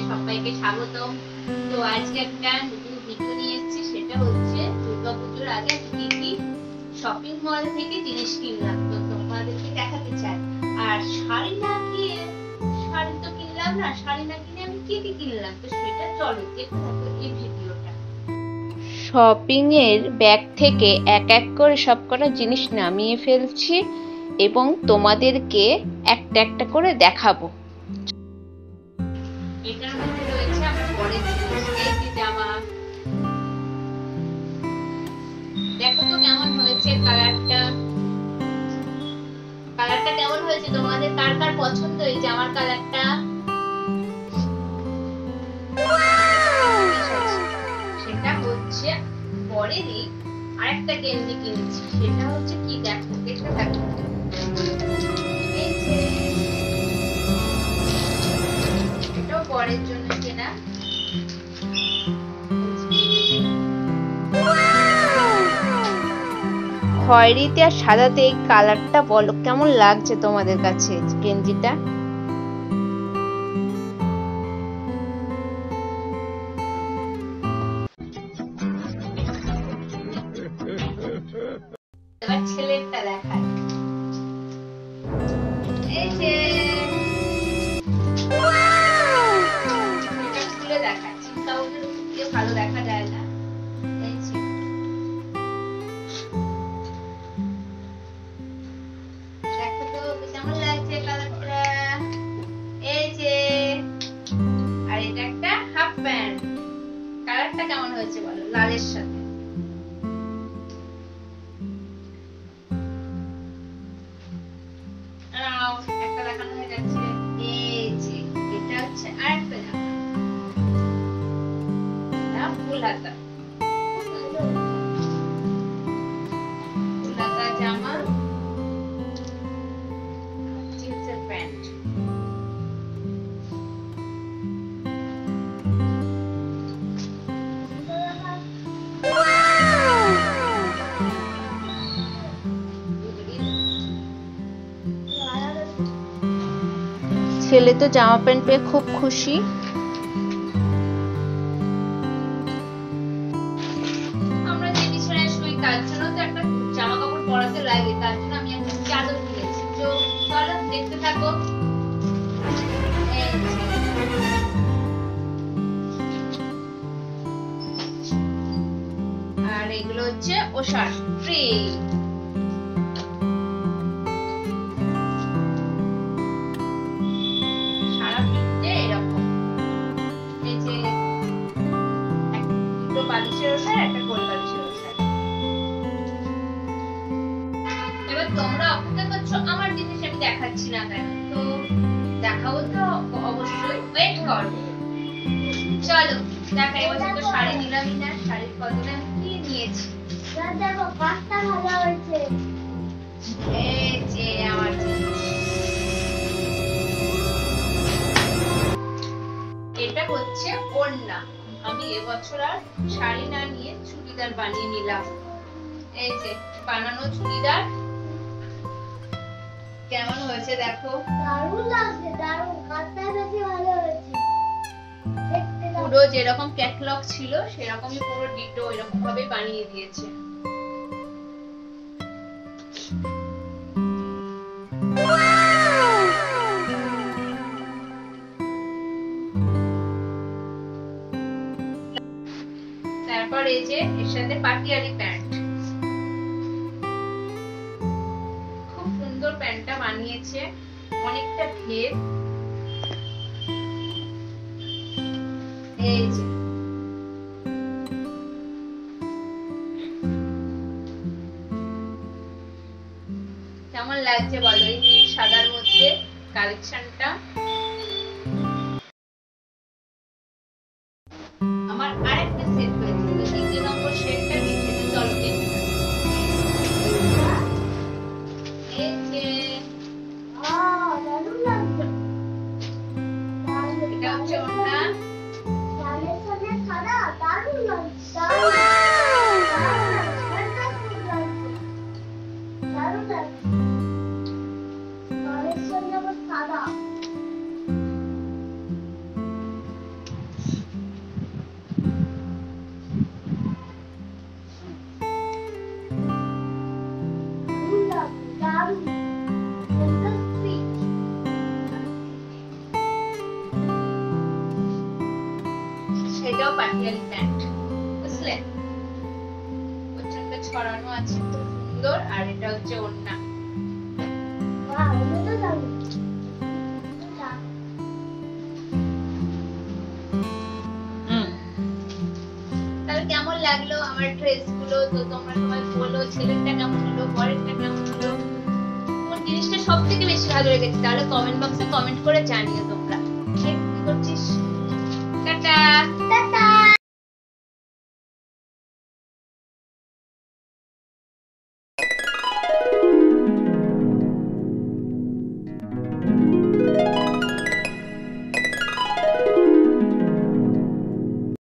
সবাইকে স্বাগতম। তো আজকে একটা নতুন ভিডিও নিয়ে এসেছি, সেটা হচ্ছে দুর্গাপুজোর আগে কি কি শপিং মল থেকে জিনিস কিনলাম তো তোমাদেরকে দেখাতে চাই। আর শাড়ি না কিনে, শাড়ি তো কিনলাম না, শাড়ি না কিনে আমি কি কি কিনলাম তো সেটা চলো দেখতে থাকো এই ভিডিওটা। শপিং এর ব্যাগ থেকে এক এক করে সবকটা জিনিস নামিয়ে ফেলছি এবং তোমাদেরকে একটা একটা করে দেখাবো। এটার মধ্যে রয়েছে আমার পরের জিনিস, এই যে জামা। দেখো তো কেমন হয়েছে কালারটা, কালারটা কেমন হয়েছে, তোমাদের কার কার পছন্দ এই জামার কালারটা? সেটা হচ্ছে পরেরই আরেকটা গেঞ্জি কিনেছি, সেটা হচ্ছে কি দেখো, দেখতে থাকো। এই যে এটাও পরের জন্য কেনা। খয়েরিতে আর সাদাতে এই কালারটা বলো কেমন লাগছে তোমাদের কাছে গেঞ্জিটা? এবার ছেলেরটা দেখাই। এই যে এটা খুলে দেখাচ্ছি, কাউকে ভালো দেখা যায় না। এই যে দেখো তো কেমন লাগছে কালারটা। এই যে আর এটা একটা হাফ প্যান্ট, কালারটা কেমন হয়েছে বলো লালের সাথে? একটা দেখানো হয়ে যাচ্ছে। এই যে এটা হচ্ছে আরেকটা জামা, ফুল হাতা, ফুল হাতা জামা, জিন্সের প্যান্ট। ছেলে তো জামা প্যান্ট পেয়ে খুব খুশি। আমরা যে বিছানায় শুই তার জন্য তো একটা জামা কাপড় পরাতে লাগে, তার জন্য আমি একটা চাদর কিনেছি। তো চলো দেখতে থাকো। আর এগুলো হচ্ছে ওশার ফ্রি। এবার তোমরা অপেক্ষা করছো আমার জিনিস আমি দেখাচ্ছি না কেন, তো দেখাবো তো অবশ্যই, ওয়েট করো। চলো দেখাই। এবছর তো শাড়ি নিলামই না, শাড়ির কতটা কি নিয়েছি দেখো, পাঁচটা ভালো হয়েছে। এই যে আমার জিনিস, এটা হচ্ছে ওড়না। আমি এবছর আর শাড়ি না নিয়ে চুড়িদার বানিয়ে নিলাম। এই যে বানানো চুড়িদার কেমন হয়েছে দেখো, দারুণ লাগছে, দারুণ, কাটটা বেশি ভালো হয়েছে। পুরো যেরকম ক্যাটালগ ছিল সেরকমই পুরো ডিটো এরকম ভাবে বানিয়ে দিয়েছে। তারপর এই যে এর সাথে পাটিয়ালি প্যান্ট, খুব সুন্দর প্যান্টটা বানিয়েছে, অনেকটা ঘের। এই যে কেমন লাগছে বলো এই নীল সাদার মধ্যে কালেকশনটা? আমার আরেকটা সেট হয়েছে, তো দ্বিতীয় নম্বর সেটটা নিচে চলো দেখতে। এই যে এটা হচ্ছে ওড়না, এটাও পাটিয়ালি প্যান্ট, বুঝলে? ওটা ছড়ানো আছে, খুব সুন্দর। আর এটা হচ্ছে ওড়না। তাহলে কেমন লাগলো আমার ড্রেস গুলো? তো তোমরা সবাই বলো, ছেলেরটা কেমন হলো, বরেরটা কেমন হলো, কোন জিনিসটা সব থেকে বেশি ভালো লেগেছে? তাহলে কমেন্ট বক্সে কমেন্ট করে জানিও তোমরা।